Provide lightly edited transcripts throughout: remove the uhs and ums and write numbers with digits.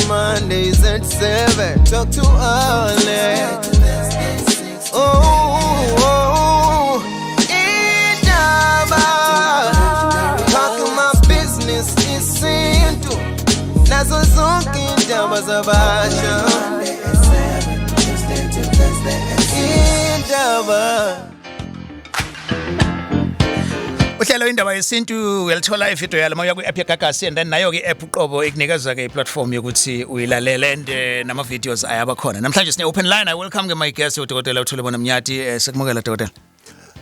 Mondays at 7. Talk to Alex. Oh, Indaba. Talking my business is into. Nazo zonke indaba zabasha. Indaba. Uhlelo indaba yesintu uyalithola ivideo yalama uya ku-app yeGagasi and then nayo ke app uqobo ikunikeza ke platform yokuthi uyilalele and nama videos ayaba khona. Namhlanje sine open line. I welcome ke my guest uDokotela uThulebona Mnyati. Sikumukela Dokotela.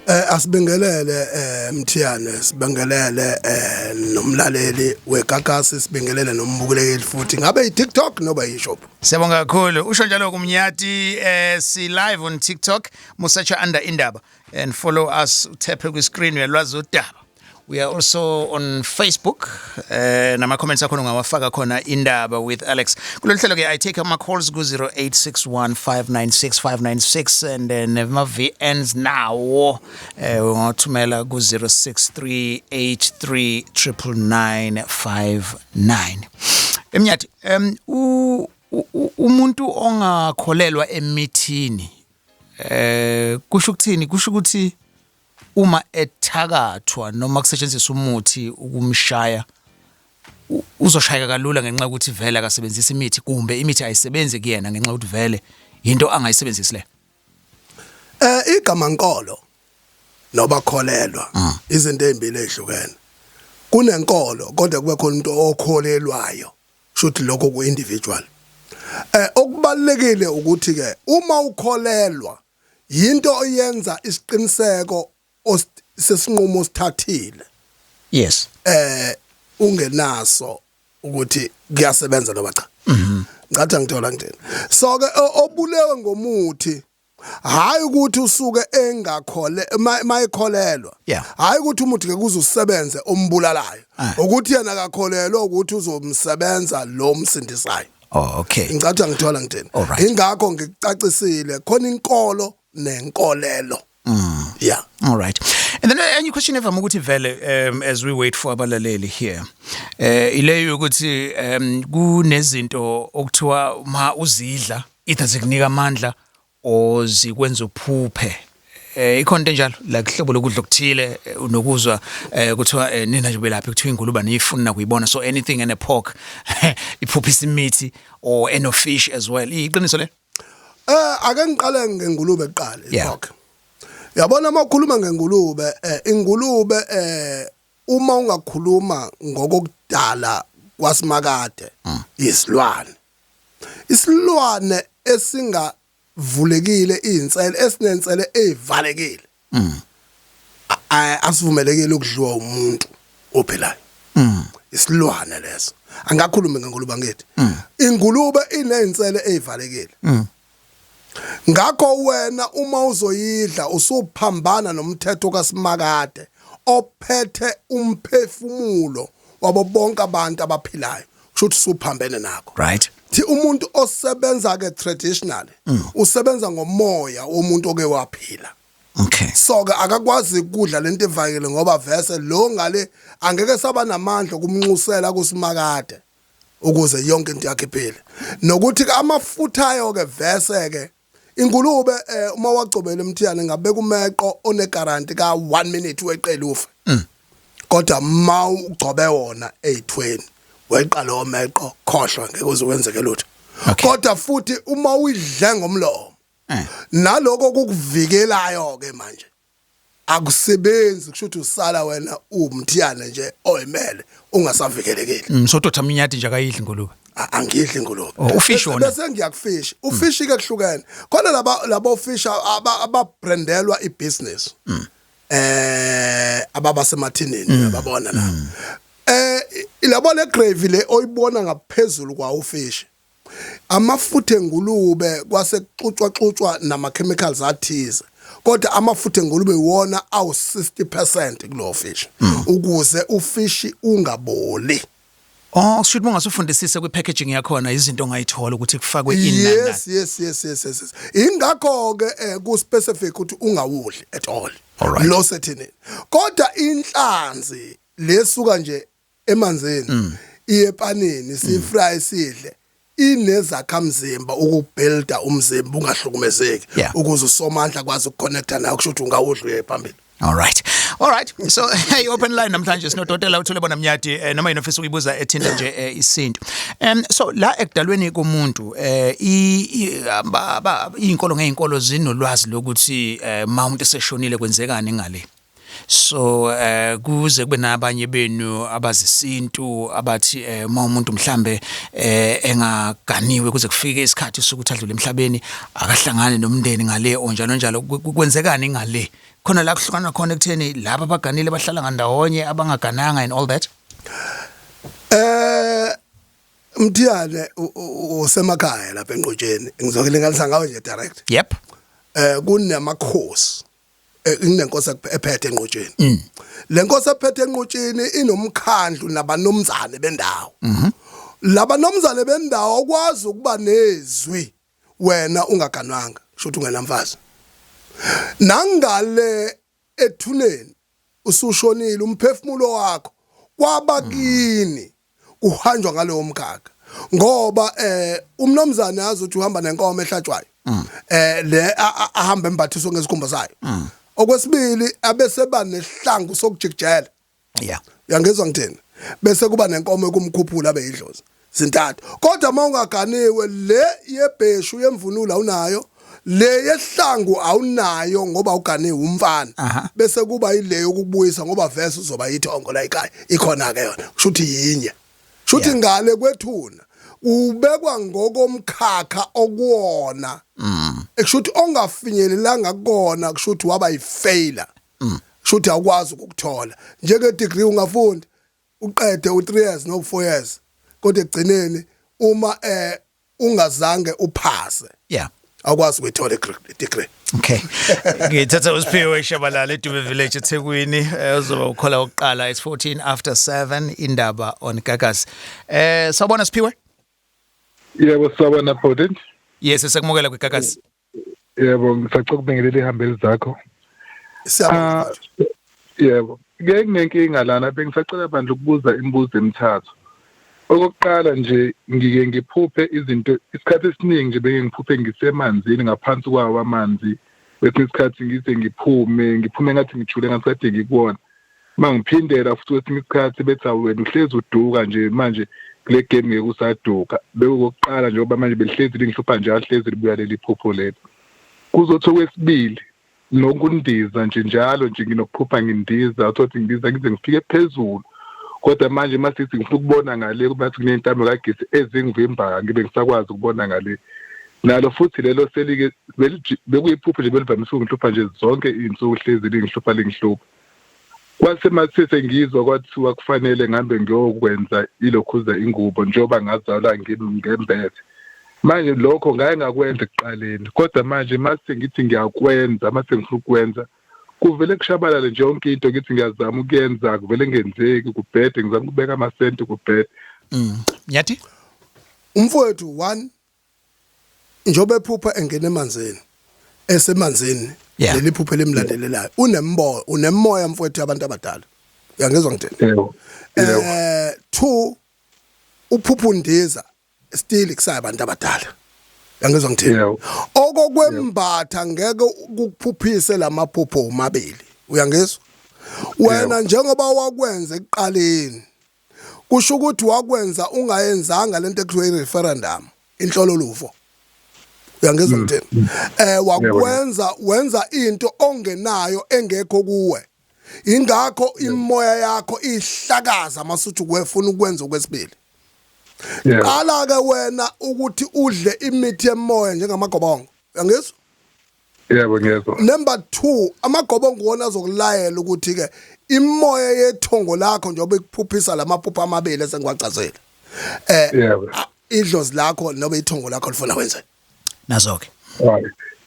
Asibingelele Mthiyane, sibingelele nomlaleli weGagasi, sibingelele nombukeli futhi ngabe iTikTok noba iShop. Siyabonga kakhulu. Usho njalo kuMnyati si live on TikTok, musearch under Indaba and follow us, tap ku screen uyalwazi udaba. We are also on Facebook. Nama comments akho ungawafaka khona Indaba with Alex. Kulolu hlelo ke I take my calls ku 0861596596 and then my VNs now ungathumela ku 0638399959. Emnyati umuntu ongakholelwa emithini kusho ukuthini? Kusho ukuthi uma ethakathwa noma kusetshenziswa umuthi ukumshaya uzoshayeka kalula ngenxa ukuthi vele akasebenzisa imithi kumbe imithi ayisebenzi kuyena ngenxa ukuthi vele into angayisebenzisi le. Igama nkolo noba kholelwa izinto ezimbili ezihlukene. Kunenkolo kodwa kube khona umuntu okholelwayo. Shothi lokho ku individual. Okubalekile ukuthi ke uma ukholelwa yinto oyenza isiqiniseko sesinqumo sithathile. Yes. Ungenaso ukuthi kuyasebenza noma cha. Ngathi ngithola ngithini. So ke obulewe ngomuthi hayi ukuthi usuke engakhole mayikholelwa. Hayi ukuthi umuthi ke kuzosebenza ombulalayo. Ukuthi yena akakholelwa ukuthi uzomsebenza lo msindisayo. Oh, okay. Ngicatha ngithola ngithini. Ingakho ngicacisile khona inkolo nenkolelo. Yeah. All right. And then any question ever ukuthi vele as we wait for abalaleli here. Ileyo ukuthi kunezinto okuthiwa ma uzidla either zikunika amandla o zikwenza uphuphe. Ikhonto njalo like hlobo lokudla okuthile unokuzwa kuthiwa nina nje belaphi kuthiwa ingulube niyifuna kuyibona so anything in a pork iphuphisa imithi or any fish as well. Iqiniso le? Ake ngiqale ngengulube eqala ipork. Yabona makhuluma ngengulube ingulube uma ungakhuluma ngokudala kwasimakade isilwane. Isilwane esingavulekile insele esinensele ezivalekile. Asivumelekile ukudliwa umuntu ophilayo. Isilwane leso. Angakhuluma ngengulube ngithi. Ingulube inensele ezivalekile. Ngakho wena uma uzoyidla usuphambana nomthetho kaSimakade ophethe umphefumulo wabo bonke abantu abaphilayo kusho usuphambene nakho. Right. Thi umuntu osebenza ke traditionally usebenza ngomoya womuntu oke waphila. Okay. So ke akakwazi ukudla lento evakile ngoba vese lo ngale angeke saba namandla kumnxusela kuSimakade ukuze yonke into yakhe iphile. Nokuthi amafutha ayo ke vese ke ingulube uma wagcobela Mthiyane ngabeka umeqo one guarantee ka 1 minute weqela ufe. Kodwa ma ugcobe wona 820 weqala omeqo khohlwa ngeke uzokwenzeke lutho. Kodwa futhi uma uyidle ngomlomo naloko kukuvikelayo ke manje akusebenzi kusho ukuthi usala wena uMthiyane nje oyimele ungasavikelekile. So Dr. Mnyati nje akayidli ingulube. Angidli ingulube. Ufish wona. Bese ngiyakufish. Ufish ke kuhlukene. Khona labo fish ababrandelwa ibusiness. Ababa semathinini ababona la. Ilabo le gravy le oyibona ngaphezulu kwa ufish. Amafutha engulube kwase xuxwa nama chemicals athize. Kodwa amafutha engulube wona awu 60% kulo fish. Ukuze ufish ungaboli. Oh, should ungasufundisise kwi-packaging yakhona izinto ongayithola ukuthi kufakwe inani. Yes. Ingakho ke ku specific ukuthi ungawudli at all. Lo setini. Kodwa inhlanzi lesuka nje emanzini iye epanini sifry sidle inezakhamzimba ukubuilda umzimba ungahlukumezeki Yeah. ukuze usomandla kwazi ukuconnecta nayo kusho ukuthi ungawudla uye phambili. All right. So hey, open line namhlanje sinodokotela uthole bona Mnyati noma inofisa ukuyibuza ethinta nje isinto. So la ekudalweni komuntu izinkolo ngeinkolo zinolwazi lokuthi ma umuntu eseshonile kwenzekani ngale. So kuze kube nabanye benu abazisintu abathi ma umuntu mhlambe engaganiwe kuze kufike isikhathi sokuthi adlule emhlabeni akahlangane nomndeni ngale onjalo kwenzekani ngale. Khona la kuhlukana khona ekutheni laba abaganile bahlala ngandawonye abangagananga and all that. Mthiyane usemakhaya lapha eNqutsheni ngizokulinganisa ngawe nje direct. Yep. Kunamakhosi inenkosi ephethe eNqutsheni. Lenkosi ephethe eNqutsheni inomkhandlu nabanomzane bendawo. Laba nomzane bendawo okwazi ukuba nezwi wena ungaganwanga shothi ungenamfazi. Nangale ethuneni usushonile umphefumulo wakho kwabakini uhanjwa ngaleyo mkhakha ngoba umnomzane yazi ukuthi uhamba nenkomo ehlatshwayo le ahamba embathiso ngesikhumba sayo okwesibili abese banehlangu sokujikijela Yeah. uyangezwa ngithini bese kuba nenkomo ekumkhuphula abe yidlozi zintathu kodwa mawungaganiwe le yebheshu yemvunulo awunayo le yehlangu awunayo ngoba uganiwe umfana bese kuba ileyo ukubuyisa ngoba verse uzoba yithongo la ekhaya ikhona ke yona kushuthi yinye shuthi ngale kwethuna ubekwa ngokomkhakha okuwona ekushuthi ongafinyelelanga kona kushuthi waba yifailure kushuthi awukwazi ukuthola njenge degree ungafunda uqede u3 years no 4 years kodwa egcineni uma ungazange uphase Yeah. akwazi ukuthola degree. Okay. Ngithatha uSiphiwe Shabalala eDube Village eThekwini uzoba ukhola oqala it's 14 after 7 indaba on Gagas. Sawubona Siphiwe? Yebo sawubona Potent. Yes, sekumukela kwiGagas. Yebo ngisacela ukubingelela ihambeli zakho. Siyabonga. Yebo. Ngeke nginenkinga lana bengisacela bandla ukubuza imibuzo emithathu. Okokuqala nje ngike ngiphuphe izinto isikhathi esiningi nje beke ngiphuphe ngisemanzini ngaphansi kwawo amanzi bese isikhathi ngize ngiphume ngathi ngijule ngathi ngikubona mangiphindela futhi kwesinye isikhathi bethi awena uhlezi uduka nje manje kule game ngeke usaduka bekokuqala nje ngoba manje belihlezi lingihlupha nje ahlezi libuya leli phupho lelo kuzothi okwesibili nokundiza nje njalo nje nginokuphupha ngindiza uthothi ngidiza ngize ngifike phezulu kodwa manje masithi ngifuna ukubona ngale kubathi kunentamo kagesi ezingivimba ngibe ngisakwazi ukubona ngale nalo futhi lelo selike bekuyiphupho nje belivamise ukungihlupha nje zonke izinsuku hlezi lingihlupha kwase masise ngizwa kwathiwa kufanele ngambe ngiyokwenza ilokhuza ingubo njoba ngazalwa ngembethe manje lokho ngaye ngakwenza ekuqaleni kodwa manje mase ngithi ngiyakwenza mase ngifuna ukwenza kuvele kushabalala nje yonke into ngithi ngiyazama ukuyenza kuvele ngenzeki kubhede ngizama ukubeka amasenti kubhede. Nyathi? Umfowethu 1 njobe ephupha engena emanzini esemanzini leli phupho lemlandelelayo unemoya mfowethu abantu abadala uyangezwa ngithini? Yebo. 2 uphuphundiza still kusaya abantu abadala yangizwa ngithini okokwembatha ngeke ukuphuphise lamaphupho omabili uyangizwa wena njengoba wakwenza ekuqaleni kusho ukuthi wakwenza ungayenzanga lento ekuthiwa ireferendum inhlololuvo uyangizwa ngithini wakwenza wenza into ongenayo engekho kuwe ingakho imoya yakho ihlakaza masuthi kwefuna ukwenza okwesibili qala ke wena ukuthi udle imithi yemoya njengamagobongo uyangizwa yebo ngiyezwa number 2 amagobongo wona azokulayela ukuthi ke imoya yethongo lakho njengoba ikuphuphisa lamaphupho amabili esengwacazela idlozi lakho noba ithongo lakho lifuna wenze nazo ke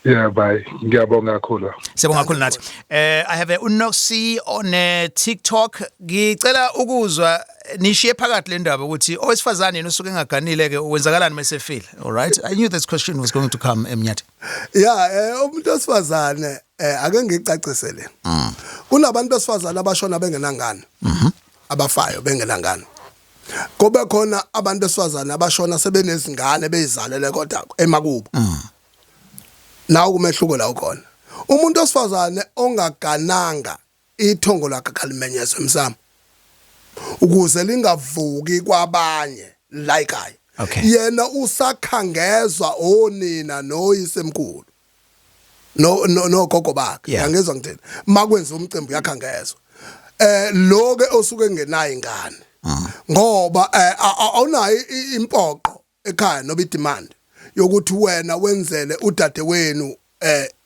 yeah bye ngiyabonga kakhulu siyabonga kakhulu nathi I have a Unoxi on TikTok ngicela ukuzwa nishiye phakathi le ndaba ukuthi owesifazane yena usuke engaganile ke wenzakalani mesefile all right I knew this question was going to come Emnyathi umuntu osifazane ake ngicacisele kunabantu besifazane abashona bengenangane abafayo bengenangane Kube khona abantu besifazana abashona sebenezingane bezizalele kodwa emakubo. Nawu kumehluko la ukhona. Umuntu osifazane ongagananga ithongo lakhe khalimenyezwe emsamo. Ukuze lingavuki kwabanye la ekhaya. Okay. Yena usakhangezwa onina noyisemkhulu. No gogo bakhe. Yeah. Yangezwa ngithini. Makwenza umcimbi yakhangezwa. Lo ke osuke ngenayo ingane. Ngoba awunayo impoqo ekhaya noba idemand yokuthi wena wenzele udade wenu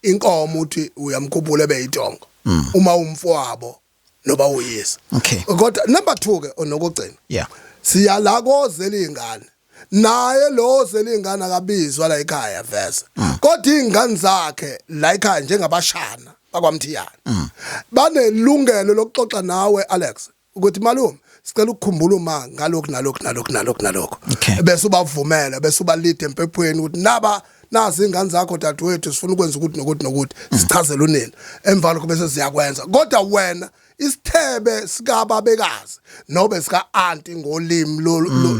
inkomo uthi uyamkhuphula ebeyidongo uma umfowabo noba uyisa. Okay. Kodwa number 2 ke onokugcina. Yeah. Siya la kozela ingane. Naye lo zela ingane akabizwa la ekhaya vese. Kodwa ingane zakhe la ekhaya njengabashana bakwamthiyana. Banelungelo lokuxoxa nawe Alex ukuthi malume sicela ukukhumbula uma ngalokho nalokho. Okay. Bese ubavumela bese ubalide empephweni ukuthi naba nazi ingane zakho dadewethu sifuna ukwenza ukuthi nokuthi sichazele unina emva lokho bese siyakwenza kodwa wena isithebe sikababekazi nobe sika auntie ngolimi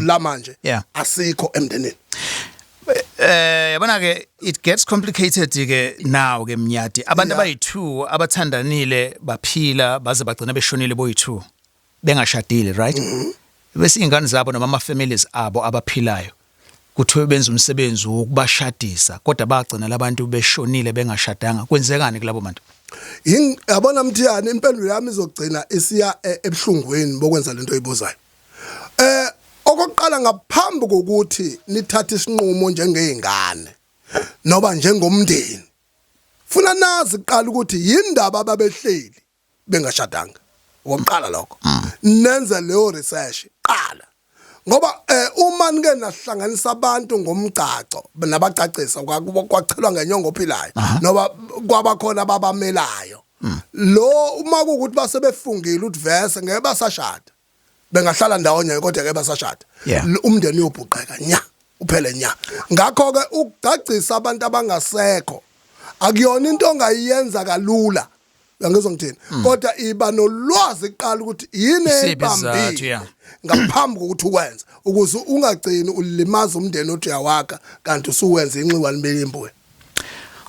la manje Yeah. asikho emndenini. Yabona ke it gets complicated ke now ke Mnyati abantu Yeah. abayi2 abathandanile baphila baze bagcina beshonile boyi2 bengashadile right bese ingane zabo noma ama families abo abaphilayo kuthiwe benza umsebenzi wokubashadisa kodwa bagcina labantu beshonile bengashadanga kwenzekani kulabo bantu Yabona Mthiyane impendulo yami izogcina isiya ebuhlungweni bokwenza lento oyibuzayo. Okokuqala ngaphambi kokuthi nithathe isinqumo njengezingane noba njengomndeni. Funa nazi kuqala ukuthi yindaba ababehleli bengashadanga. Wokuqala lokho. Nenze leyo research qala. Ngoba uma nike nahlanganisa abantu ngomgcaco nabacacisa kwachelwa ngenyongo ophilayo noba kwabakhona ababamelayo. Lo uma ukuthi basebefungile uthi vese ngeke basashada. Bengahlala ndawonye kodwa ke basashada. Umndeni uyobhuqeka nya uphele nya. Ngakho ke ukugcacisa abantu abangasekho akuyona into ongayenza kalula. Angizwa ngithini kodwa iba nolwazi kuqala ukuthi yini ebambile ngaphambi kokuthi ukwenza ukuze ungagcini ulimaza umndeni othi uyawaka kanti usuwenza inxiwa libeyimbuye.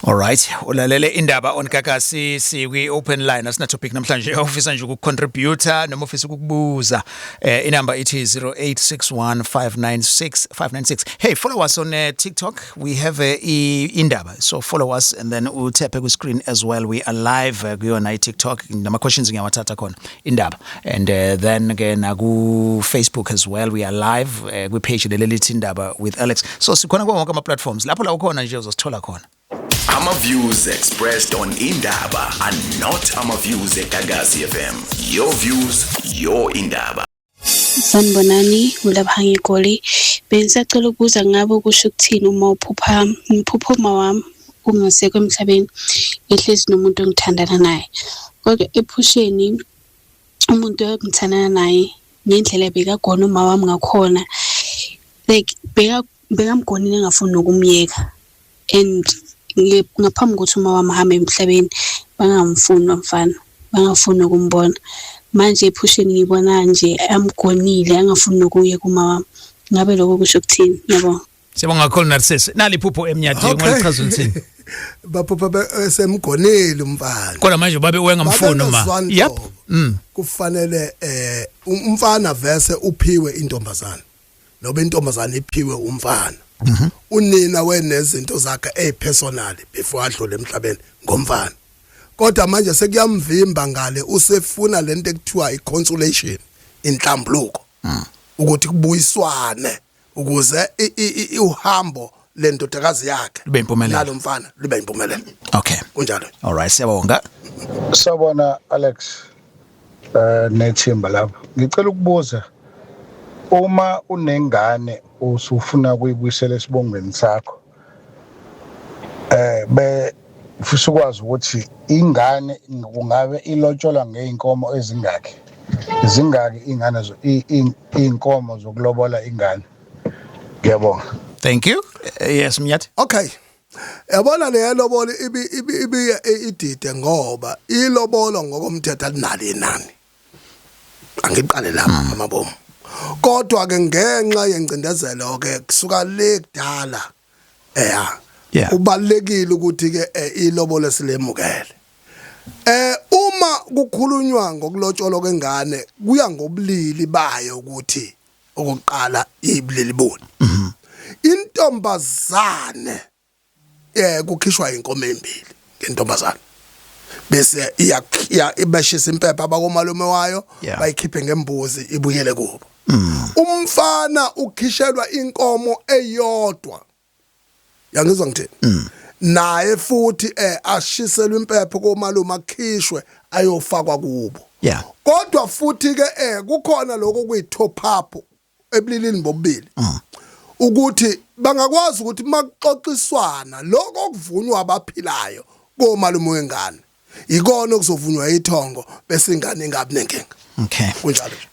All right ulalele indaba on Gagasi sikwi open line asina topic namhlanje ofisa nje ukucontributor noma ofisa ukubuza inamba ithi 0861596596. Hey, follow us on TikTok. We have indaba, so follow us and then we'll tap ku screen as well. We are live on TikTok. Nama questions ngiyawathatha khona indaba and then again ku Facebook as well. We are live ku page lelithi indaba with Alex. So sikhona kwa wonke ama platforms lapho la ukhona nje uzosithola khona. Ama views expressed on Indaba are not ama views at Gagasi FM. Your views, your Indaba. Sanibonani ulabhangi Goli bengisacela ukubuza ngabe kusho ukuthini uma uphupha uma wami ungasekho emhlabeni ehlezi nomuntu ongithandana naye kodwa ephusheni umuntu ongithandana naye ngendlela bekagona uma wami ngakhona like bekamgonile ngafuna ukumyeka and ngaphambi kokuthi uma wami hamba emhlabeni bangamfuni umfana bangafuni ukumbona manje ephusheni ngibona nje amgonile angafuni ukuye kuma wami ngabe lokho kusho ukuthini yabo Siyabonga kakhulu Narcissus naliphupho Emnyati ngalichaza uthini Baphupha semgonile umfana kodwa manje babe wengamfuni uma yep kufanele umfana vese uphiwe intombazana nobe intombazana iphiwe umfana unina wenezinto zakhe ezipersonal before adlule emhlabeni ngomfana kodwa manje sekuyamvimba ngale usefuna lento ekuthiwa iconsolation inhlambuluko ukuthi kubuyiswane ukuze uhambo lendodakazi yakhe libe impumelelo nalo mfana libe impumelelo. Okay kunjalo. All right siyabonga. Sabona Alex nethimba lapha ngicela ukubuza uma unengane usufuna ukuyibuyisela esibongweni sakho ufisa ukwazi ukuthi ingane kungabe ilotsholwa ngeinkomo ezingaki ingane inkomo zokulobola ingane. Ngiyabonga. Thank you. Yes Mnyati. Okay. Yabona le lobolo ibi idide ngoba ilobolo ngokomthetho alinalo inani. Angiqale lapha amabomu. kodwa ke ngenxa yencindezelo ke kusuka le kudala Yeah. kubalekile ukuthi ke ilobolo silemukele uma kukhulunywa ngokulotsholwa kwengane kuya ngobulili bayo ukuthi okokuqala ibulili boni intombazane kukhishwa inkomo embili ngentombazane bese ibashisa impepha abakomalume wayo bayikhiphe ngembuzi ibuyele kubo umfana ukhishelwa inkomo eyodwa yangizwa ngithini naye futhi ashiselwe impepho komalume akhishwe ayofakwa kubo kodwa futhi ke kukhona lokho kuyitop up ebulilini bobili ukuthi bangakwazi ukuthi makuxoxiswana lokho okuvunywa abaphilayo komalume wengane ikona okuzovunywa ithongo bese ingane ingabi nenkinga. Okay.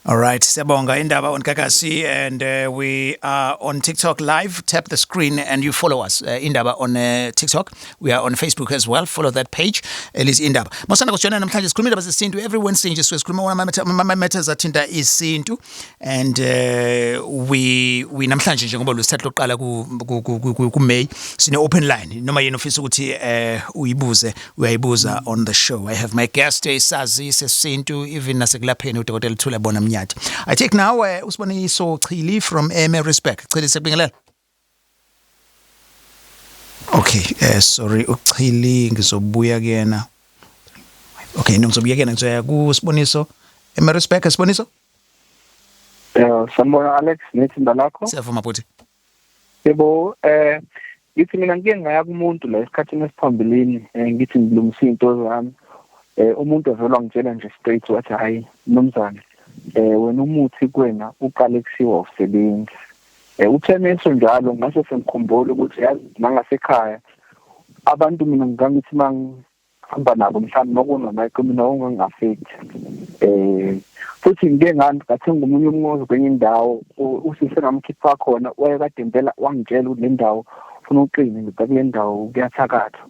All right. Siyabonga indaba on Kakasi, and we are on TikTok live. Tap the screen and you follow us. Indaba on TikTok. We are on Facebook as well. Follow that page. Elise Indaba. Masana kushona namhlanje sikhuluma indaba zesintu every Wednesday nje sikhuluma wona matters athinta isintu, and we namhlanje nje ngoba lwesithathu loqala ku May sine open line. Noma yena ufisa ukuthi uyayibuza on the show. I have my guest isazi sesintu even nasekulapheni uDokotela Thula Bona Mnyati. I take now Usiboniso Chili from Respect. Chili sekubingelela. Okay, sorry uChili ngizobuya kena. Okay, ngizobuya kena ngizoya ku Siboniso Respect. Siboniso? Sanibona Alex, nethimba lakho. Siyavuma futhi. Yebo, ngithi mina ngike ngaya kumuntu la esikhathini esiphambilini, ngithi ngilungisa into zami. Umuntu evela ngitshela nje straight wathi hayi nomzana wena umuthi kuwena uqale kusiwa usebenzi uthemeso njalo ngase sengikhumbula ukuthi yazi mangasekhaya abantu mina ngangithi mangihamba nabo mhlawumbe nokunoma mina ongangafethi futhi ngike ngathenga umunye umngozi kwenye indawo usise ngamkhipha khona wayekade impela wangitshela ukuthi le ndawo ufuna uqine ngibheke le ndawo kuyathakatha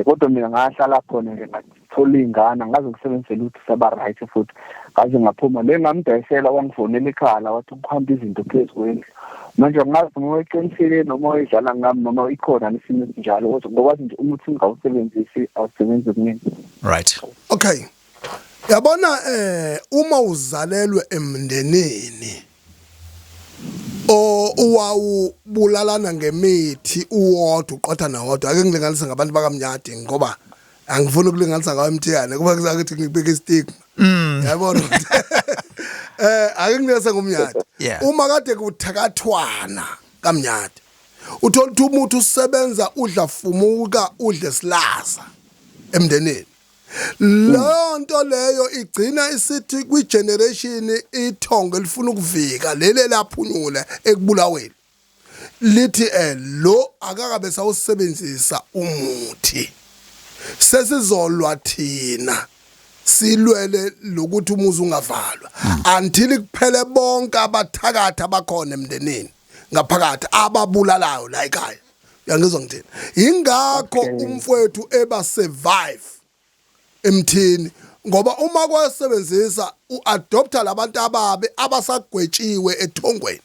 kodwa mina ngahlala khona nje thola ingane ngaze ngisebenzele ukuthi saba right futhi ngaze ngaphuma le ngamdayisela wangifonela ekhaya wathi ukuhamba izinto phezulu manje ngazi noma eqinisile noma uyidlala ngami noma ikhona nesimo njalo ngoba nje umuthi ngawusebenzisi awusebenzi kumina. Right. Okay, yabona uma uzalelwe emndenini uwawubulalana ngemithi uwodwa uqotha nawodwa ake ngilinganisa ngabantu bakamnyadi ngoba angifuni ukulinganisa ngawe emthiyane kuba kuzakuthi ngibeke istigma yabona ake nginese ngomnyadi uma kade kuthakathwana kamnyadi uthola ukuthi umuntu usebenza udla fumuka udle silaza emndenini lonto leyo igcina isithi kwi generation ithongo elifuna ukuvika lele laphunyula ekubulaweni lithi lo akakabe sawusebenzisa umuthi sesizolwa thina silwele lokuthi umuzi ungavalwa until kuphele bonke abathakatha abakhona emndenini ngaphakathi ababulalayo la ekhaya uyangizwa ngithini ingakho umfowethu eba survive emthini ngoba uma kwasebenzisa uadopta labantu ababe abasagwetshiwe ethongweni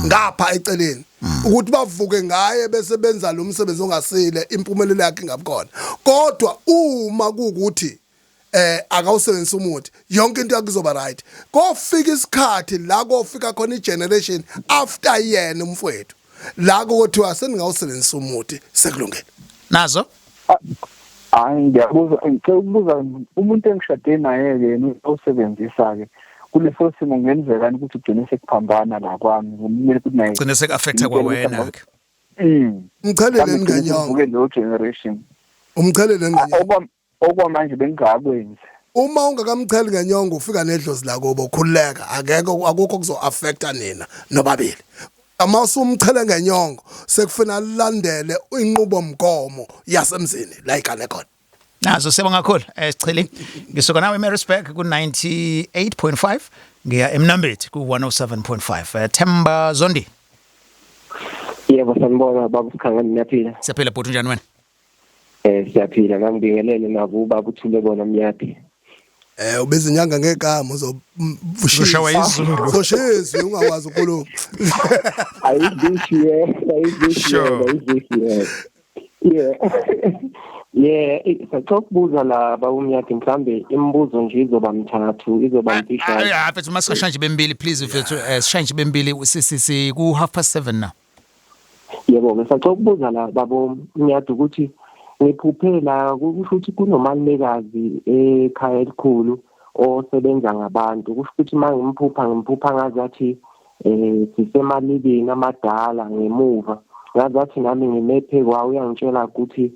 ngapha eceleni ukuthi bavuke ngaye besebenza lo msebenzi ongasile impumelelo yakhe ingabikhona kodwa uma kuukuthi akawusebenzisa umuthi yonke into yakuzoba right kofika isikhathi la kofika khona igeneration after yena umfowethu la kokuthiwa seningawusebenzisa umuthi sekulungile nazo hayi ngiyabuza umuntu engishade naye ke usebenzisa ke kuleso simo ngenzeka ukuthi ugcine sekuphambana la kwami ngumele ukuthi naye ugcine sekaffecta kwawena ke umcheleleni nganyongo ke lo generation umcheleleni nganyongo okwamanje bengakwenzi uma ungakamcheli ngenyongo ufika nedlozi lako bokhuleka akukho kuzo affecta nina nobabili amasumchele ngenyongo sekufuna landele inqubo mgomo yasemzini la ikane khona nazo siyabonga kakhulu Sichili ngisuka nawe Respect ku 98.5 ngiya eMnambithi ku 107.5 Themba Zondi. Yebo sanibona baba Sikhangani niyaphila siyaphila bhuti njani wena siyaphila nami ngibingelele nabo ubaba uThule Bona Mnyati Ubeza inyanga ngegama Uzoshawa izulu. Zoshezi ungakwazi ukukhuluma. Yeah, sakubuza la bawumnyati mhlambe imibuzo nje izoba mithathu izoba mfishane. Mfethu masishanje bembili please mfethu sishanje bembili sisi ku 7:30 now. Yebo, ngisakubuza la babo mnyati ukuthi ngiphuphela kusho ukuthi kunomalumekazi ekhaya elikhulu osebenza ngabantu kusho ukuthi ngimphupha ngazathi sisemalibini amadala ngemuva ngazathi nami ngimephe kwawo uyangitshela ukuthi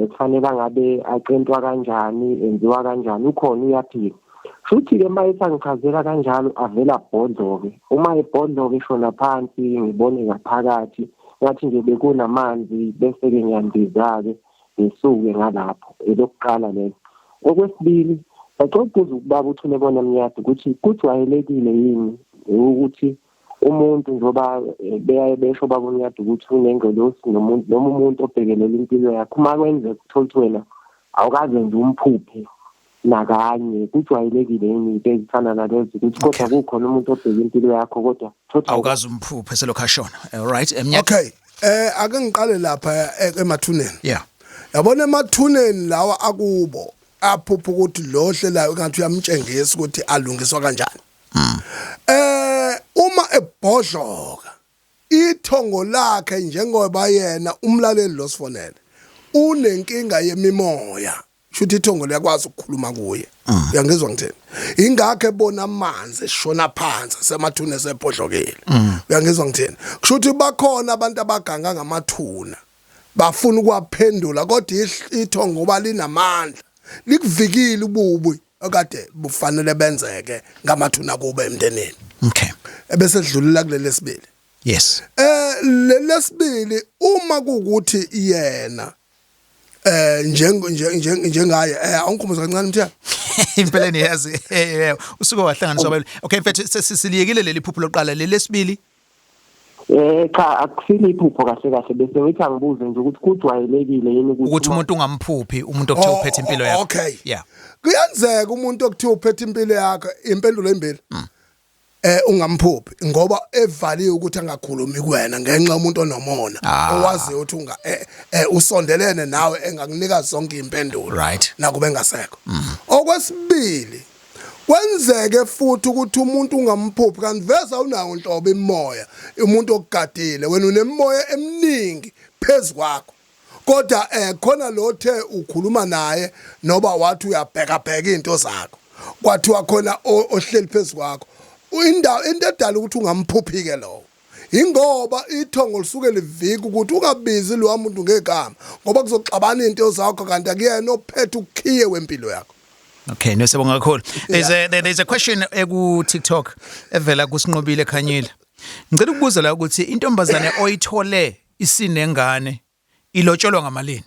kufanele ngabe aqentwa kanjani enziwa kanjani ukhona uyaphila futhi ke manje sangichazela kanjalo avela bhodlo-ke uma ebhodlo-ke shona phansi ngibone ngaphakathi ngathi nje bekunamanzi bese-ke ngiyandiza-ke ngisuke ngalapho elokuqala lelo. Okwesibili baxoxa ukubaba uthule bona mnyadi ukuthi kujwayelekile yini ukuthi umuntu njoba beyaye besho baba umnyadi ukuthi unengcolosi noma umuntu obhekelela impilo yakhe uma kwenze kuthola wena awukaze nje umphuphe nakanye kujwayelekile yini into ezifana nalezo ukuthi kodwa kukhona umuntu obheka impilo yakho kodwa awukaze umphuphe selokhashona. All right Okay, ake ngiqale lapha emathuneni. Yeah. Yabona emathuneni lawa akubo aphupha ukuthi lo hlela ngathi uyamtshengisa ukuthi alungiswa kanjani. Uma ebhodloka ithongo lakhe njengoba yena umlaleli losifonele unenkinga yemimoya shuthi ithongo liyakwazi ukukhuluma kuye. Uyangizwa ngithini? Ingakho ebona amanzi eshona phansi semathuna sebhodlokile. Uyangizwa ngithini? Kushuthi bakhona abantu abaganga ngamathuna bafuna ukwaphendula kodwa ithongo balinamandla likuvikile ububi okade bufanele benzeke ngamathuna kuba emndeneni. Okay. Ebese dlulela kuleli sibili. Yes. Lesibili uma kukuthi yena njengaye awungikhumbuza kancane mthya impela niyazi usuke wahlanganiswa bale. Okay mfethu sisiliyekile leli phupho loqala lelesibili. Cha akusile iphupho kahle bese ngithi angibuze nje ukuthi kujwayelekile yini ukuthi umuntu ungamphuphi umuntu okuthe uphethe impilo yakhe. Okay. Yeah. Kuyenzeka umuntu okuthe uphethe impilo yakhe impendulo embili. Ungamphuphi ngoba evaliwe ukuthi angakhulumi kuwena ngenxa umuntu onomona owazi ukuthi usondelene nawe engakunika zonke impendulo. Right. Nakube engasekho. Okwesibili kwenzeke futhi ukuthi umuntu ungamphuphi kanti veza unawo inhlobo emoya umuntu okugadile wena unemoya eminingi phezukwakho kodwa khona lothe ukhuluma naye noba wathi uyabheka into zakho kwathiwa khona ohleli phezukwakho indawo into edala ukuthi ungamphuphike lo ingoba ithongo lisuke livika ukuthi ungabizi lo muntu ngegama ngoba kuzoxabana into zakho kanti akuyena ophethe ukhiye wempilo yakho. Okay, nesibonga kakhulu. There's a question ku TikTok evela kusinqobile Khanyile. Ngicela ukubuza la ukuthi intombazane oyithole isinengane ilotsholwa ngamalini?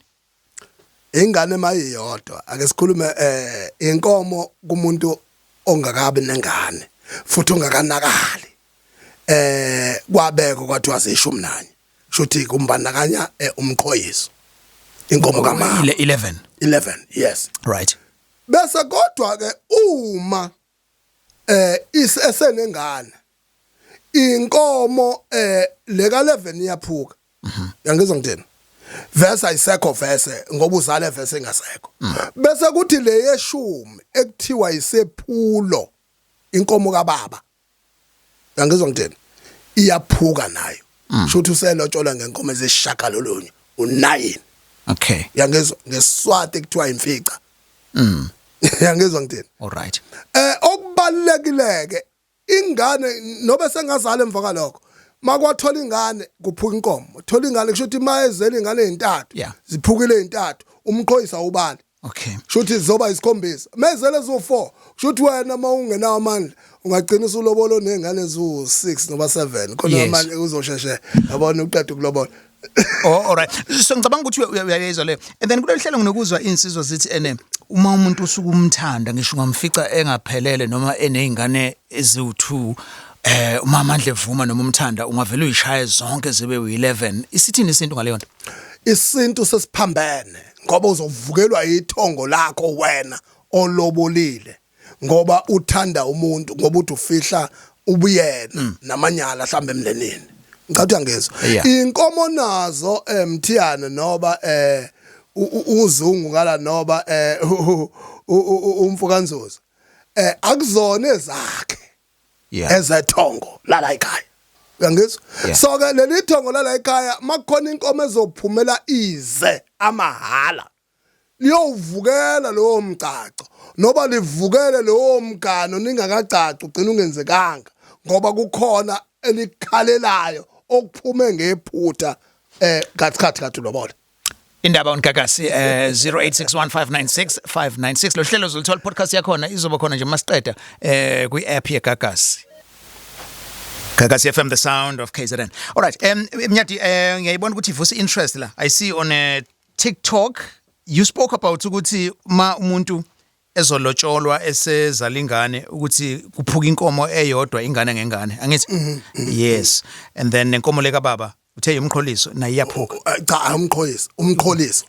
Ingane mayiyodwa ake sikhulume inkomo kumuntu ongakabi nengane futhi ongakanakali kwabeko kwathi wasishumi nanye shuthi kumbandakanya umqhoyiso inkomo kamama 11 yes right. Bese kodwa ke uma esenengane inkomo leka 11 iyaphuka. Yangizwa ngithini? Verse ayisekho verse ngoba uzale verse engasekho. Bese kuthi le yeshumi ekuthiwa isephulo inkomo kaBaba. Yangizwa ngithini? Iyaphuka nayo. Shothi uselotshola ngenkomo ezishakalolunye u9. Okay. Yangizwa ngeSwati kuthiwa imfica. Yangizwa ngithini? All right. Okubalekileke ingane nobe sengazala emva kalokho makwathola ingane kuphuka inkomo thola ingane kusho ukuthi mayezela ingane ezintathu ziphukile ezintathu umqhoyisa ubani. Okay. Shuthi zizoba isikhombisa mezele zo4 kushuthi wena mawungenawo amandla ungagcina usulobolo nezingane ezu6 noba 7 khona manje uzosheshe yabona uqeda ukulobola. All right. So ngicabanga ukuthi uyayezwa le. And then kulelihlelo nginokuzwa insizwa zithi uma umuntu usuku umthanda ngisho ngamfica engaphelele noma enezingane eziwu2 uma amandla evuma noma umthanda ungavela uyishaya zonke zibe u11 isithini isinto ngale yonto? Isinto sesiphambene ngoba uzovukelwa ithongo lakho wena olobolile ngoba uthanda umuntu ngoba uthi ufihla ubuyena namanyala mhlambe emndenini ngicabanga angezwe inkomo nazo Mthiyane noba uzungu ngala noba umfukanzozi akuzona ezakhe ezethongo lala ekhaya uyangizwa so ke leli thongo lala ekhaya makukhona inkomo ezophumela ize amahala liyovukela lowo mcaco noba livukele lowo mgano ningakacaci ugcina ungenzekanga ngoba kukhona elikhalelayo okuphume ngephutha kathi lobola indaba uNgagasi 0861596596 lo hlelo uzolithola podcast yakhona izoba khona nje masiqeda kwi app ye Gagasi Gagasi FM, the sound of KZN. All right, Mnyati, ngiyayibona ukuthi ivusa interest la. I see on TikTok you spoke about ukuthi ma umuntu ezolotsholwa esezalingane ukuthi kuphuka inkomo eyodwa ingane ngengane. Angithi? Yes. And then nenkomo leka baba uthe umqholiso naye iyaphuka. Cha, umqholiso.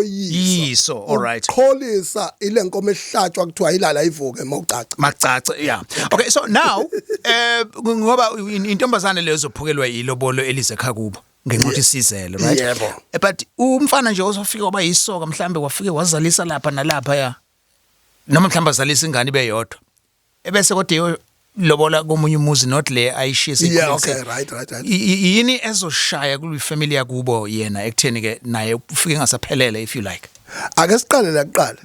Yiso, all right. Umqholisa ile nkomo ehlatshwa kuthiwa ilala ivuke mawucaca. Macaca, yeah. Okay, so now ngoba intombazane leyo zophukelwa ilobolo elize khakubo. Ngenxa isizele, right? Yebo. But umfana nje uzofika oba yisoka mhlambe wafike wazalisa lapha nalapha ya. Noma mhlamba azalisa ingane beyodwa. Ebese kodwa lobola komunye umuzi not le ayishisa ikhulise. Yeah, okay, right. Yini ezoshaya kule family yakubo yena ekutheni ke naye ufike ngasaphelele if you like. Ake siqale la kuqala.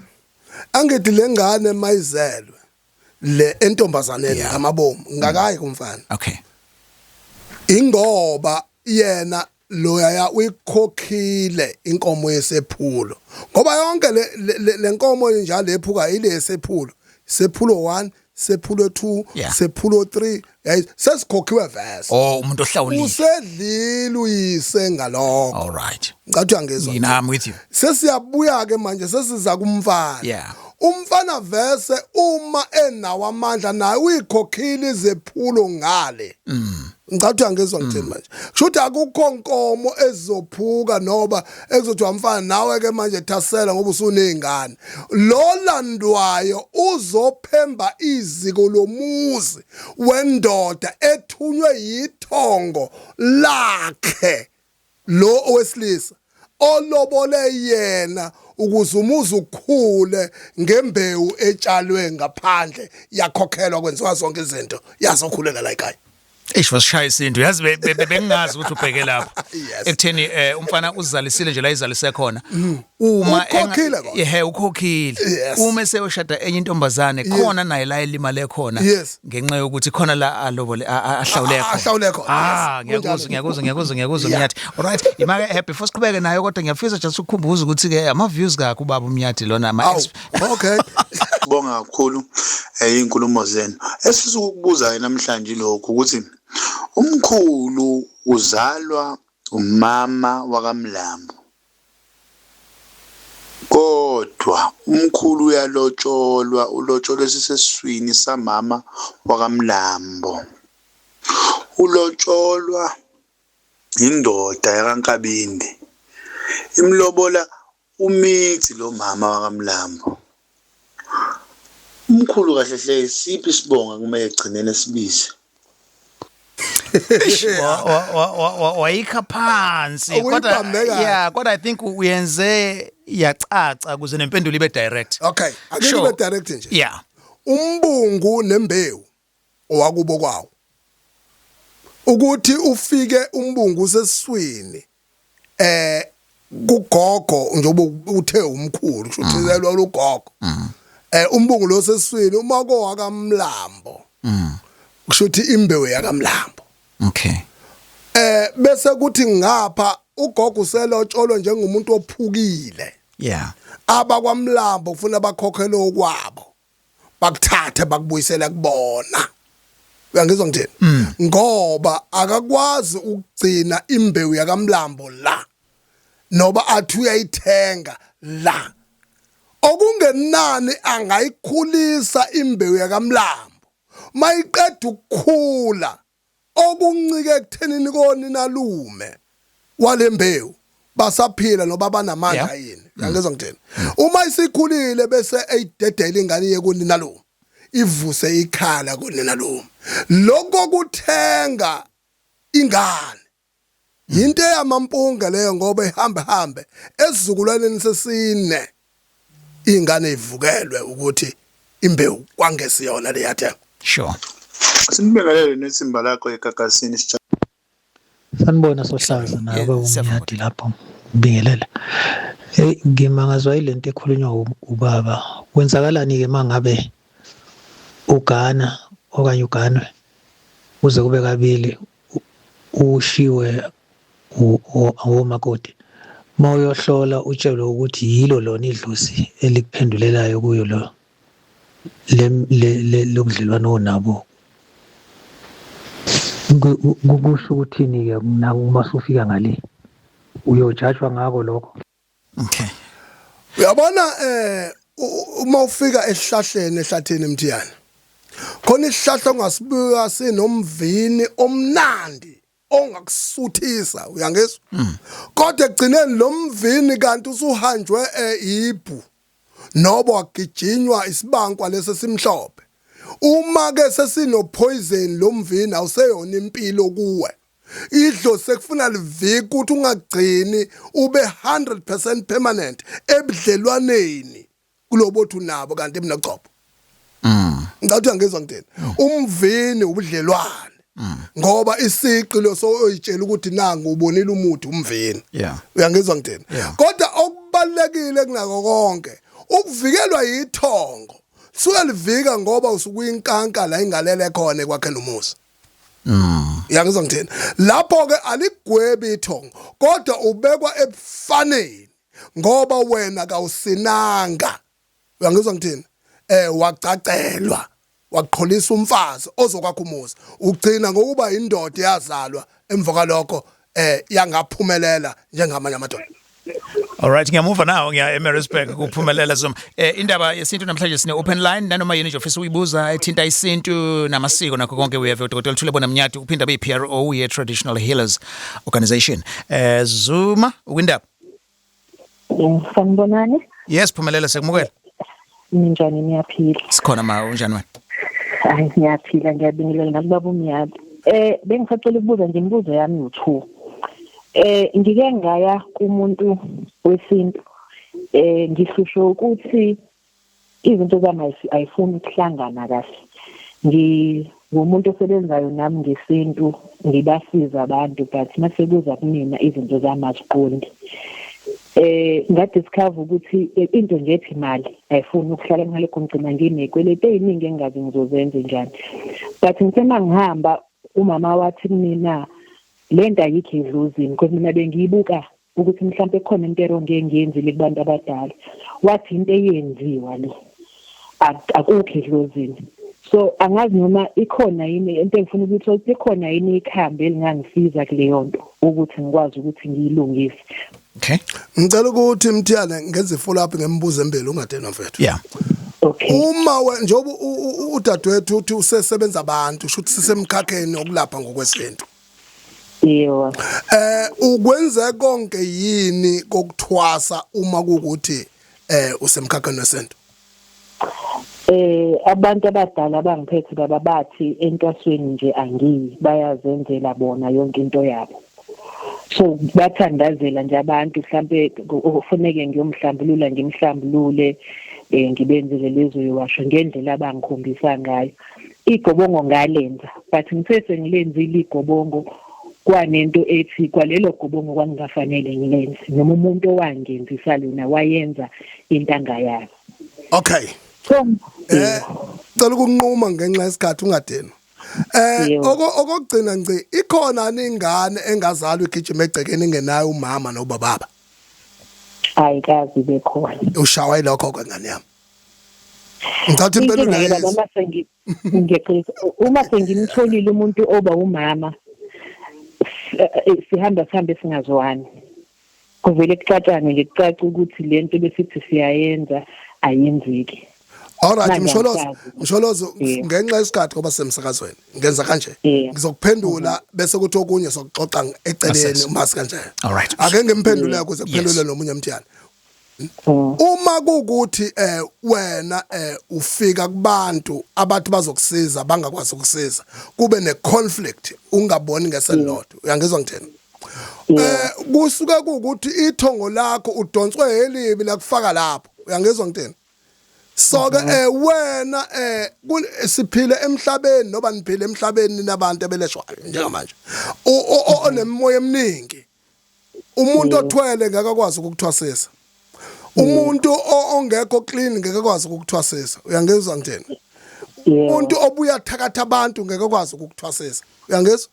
Angithi lengane mayizelwe le entombazaneni ngamabomu ngakayi kumfana. Okay. Ingoba yena loya uyikhokhile inkomo yesephulo ngoba yonke le nkomo njalo ephuka ile yesephulo sephulo 1 sephulo 2 sephulo 3 sesikhokhiwe verse umuntu ohlawulile usedlile uyise ngalokho all right ngathi angezwa I'm with you sesiyabuya ke manje sesiza kumfana umfana verse uma enawo amandla naye uyikhokhile izephulo ngale ngicabanga angezwa ngithini manje kushuthi akukho nkomo ezophuka noba ekuzothi umfana nawe ke manje thasela ngoba usunezingane lo landwayo uzophemba iziko lomuzi wendoda ethunywe yithongo lakhe lo owesilisa olobole yena ukuze umuzi ukhule ngembewu etshalwe ngaphandle yakhokhelwa kwenziwa zonke izinto yazokhulela la ekhaya wasishaya isinto yazi bengingazi ukuthi ubheke lapha ekutheni umfana uzalisile nje la izalise khona uma ukhokhile uma eseyoshada enye intombazane khona naye la elimale khona ngenxa yokuthi khona la alobole ahlawule khona ngiyakuzwa Mnyathi all right imake happy first qhubeke nayo kodwa ngiyafisa just ukukhumbuza ukuthi ke ama views kakho ubaba Mnyathi lona okay bonga kakhulu inkulumo zenu esifisa ukukubuza namhlanje lokho ukuthi umkhulu uzalwa umama wakamlambo kodwa umkhulu uyalotsholwa ulotsholwe siseswini samama wakamlambo ulotsholwa indoda yakaNkabinde imlobola umithi lo mama wakamlambo umkhulu kahle hle siphi sibonga kumele egcinene sibize wayikha phansi kodwa I think uyenze yacaca kuze nempendulo ibe direct okay akube direct nje umbungu nembewu owakubo kwawo ukuthi ufike umbungu sesiswini kugogo njengoba uthe umkhulu kushutshelwa ugogo umbungu lo sesiswini umako wakamlambo kushuthi imbewu yakamlambo okay bese kuthi ngapha ugogo uselotsholo njengomuntu ophukile abakwamlambo ufuna bakhokhele okwabo bakuthathe bakubuyisela kubona uyangizwa ngithini ngoba akakwazi ukugcina imbewu yakamlambo la noba athi uyayithenga la okungenani angayikhulisa imbewu yakamlambo mayiqeda ukukhula okuncike ekuthenini koninalume walembewu basaphila noba banamandla yini yangezwa ngithini uma isikhulile bese eyidedela ingane yekunina lo ivuse ikhala kunina lo lokho kuthenga ingane into yamampunga leyo ngoba ihambe esizukulwaneni sesine ingane ivukelwe ukuthi imbewu kwangesiyona le yathenga sure Sinibingelele nesimba lakho egagasini sija. Sanibona Sohlaza nawe umnyadi lapho ngibingelela. Ngimangazwa ilento ekhulunywa ubaba. Kwenzakalani ke mangabe ugana okanye uganwe uze kube kabili ushiwe umakoti. Mawuyohlola utshelwe ukuthi yilo lona idlozi elikuphendulelayo kuyo lo lobudlelwano onabo. Kusho ukuthini ke naku uma sufika ngale uyojajwa ngako lokho. Okay. Uyabona uma ufika esihlahleni ehlathini Mthiyana. Khona isihlahla ongasibuka sinomvini omnandi ongakusuthisa uyangezwa? Kodwa egcineni lo mvini kanti usuhanjwe ibhu noba wagijinywa isibankwa lesi simhlophe. Uma ke sesino poison lo mvini awuseyona impilo kuwe. Idlo sekufuna liviki ukuthi ungagcini ube 100% permanent ebudlelwaneni kulobothu nabo kanti emnaqopho. Ngathi angezwa ngithini. Umvini ubudlelwane. Ngoba isiqi lo soyitshela ukuthi nanga ubonile umuthi umvini. Yeah. Uyangezwa ngithini. Kodwa okubalekile kunako konke ukuvikelwa yithongo. Suka livika ngoba usukuyinkanka la ingalele khona kwakhe nomusa. Uyangizwa ngithini. Lapho ke aligwebi ithongo kodwa ubekwa ebufaneni ngoba wena kawusinanga. Uyangizwa ngithini. Wacacelwa waqholisa umfazi ozokwakha umusa ugcina ngokuba indoda yazalwa emva lokho yangaphumelela njengamanye amadoda. Alright, ngiyamuva nawo ngiya eMaritzburg kuphumelela zoma. Indaba yesintu namhlanje sine open line nanoma yini nje ofisa uyibuza ethinta isintu namasiko nakho konke we have uDr. Thulebona Mnyati uphinda be PRO ye Traditional Healers Organization. Zuma ukwindaba. Sanibonani? Yes, phumelela sekumukela. Ninjani niyaphila? Sikhona ma unjani wena? Hayi niyaphila ngiyabingelela nakubaba umnyati. Bengisacela ukubuza nje imibuzo yami u2. Ngike ngaya kumuntu wesintu ngihlusho ukuthi izinto zami ayifuni ukuhlangana kahle. Ngumuntu osebenzayo nami ngesintu ngibasiza abantu but masekuza kumina izinto zami aziqondi. Ngadiscover ukuthi into nje ethi imali ayifuni ukuhlala ngale kumgcina nginekwelete eziningi engazi ngizozenza njani. But ngithema ngihamba umama wathi mina lento ayikho idlozini because mina bengiyibuka ukuthi mhlawumbe khona into eronge engiyenzile kubantu abadala. Wathi into eyenziwa le akukho idlozini. So angazi noma ikhona yini into engifuna ukuthi ikhona yini ikhambe elingangisiza kuleyo nto ukuthi ngikwazi ukuthi ngiyilungise. Okay. Ngicela ukuthi Mthiyane ngenze follow up ngembuzo embele ungadena mfethu. Yeah. Okay. Uma njengoba udadewethu uthi usesebenza abantu usho ukuthi sisemkhakheni okulapha ngokwesintu. Yebo. Ukwenza konke yini kokuthwasa uma kukuthi usemkhakheni wesintu? Abantu abadala bangiphethe baba bathi entwasweni nje angiyi bayazenzela bona yonke into yabo. So bathandazela nje abantu mhlambe ufuneke ngiyomhlambulula ngimhlambulule ngibenzele lezo yowasho ngendlela abangikhombisa ngayo. Igobongo ngalenza but ngithe ngilenzile igobongo kwanento ethi kwalelo gobongo kwangafanele ngilenze noma umuntu owangenzisa lona wayenza intanga yayo. Okay. Cela ukunquma ngenxa yesikhathi ungadeni. Okugcina nje ikhona ingane engazalwa igijima egcekeni engenayo umama nobaba. Ayikazi bekhona. Ushawa ilokho kwengane yami. Ngithatha impendulo leyo. Uma sengimtholile umuntu oba umama sihamba singazwani. Kuvele kucatshane nje kucaca ukuthi lento besithi siyayenza ayenzeki. Alright msholozo ngenxa yesikhathi ngoba semsakazweni ngenza kanje ngizokuphendula bese kuthi okunye sokuxoxa eceleni umasi kanje alright ake ngemphendule ukuze kuphendule nomunye umthiyana uma kukuthi wena ufika kubantu abathi bazokusiza bangakwazi ukusiza kube neconflict ungaboni ngeselodwa uyangizwa ngitheni kusuka kukuthi ithongo lakho udonswe elibi lakufaka lapho uyangizwa ngitheni so ke wena siphile emhlabeni noba niphile emhlabeni nabantu abeleshwayo njengamanje onemoya eminingi umuntu othwele ngakakwazi ukukuthwasisa umuntu ongekho clean ngekakwazi ukukuthwasisa uyangizwa ngitheni umuntu obuya thakatha abantu ngekakwazi ukukuthwasisa uyangizwa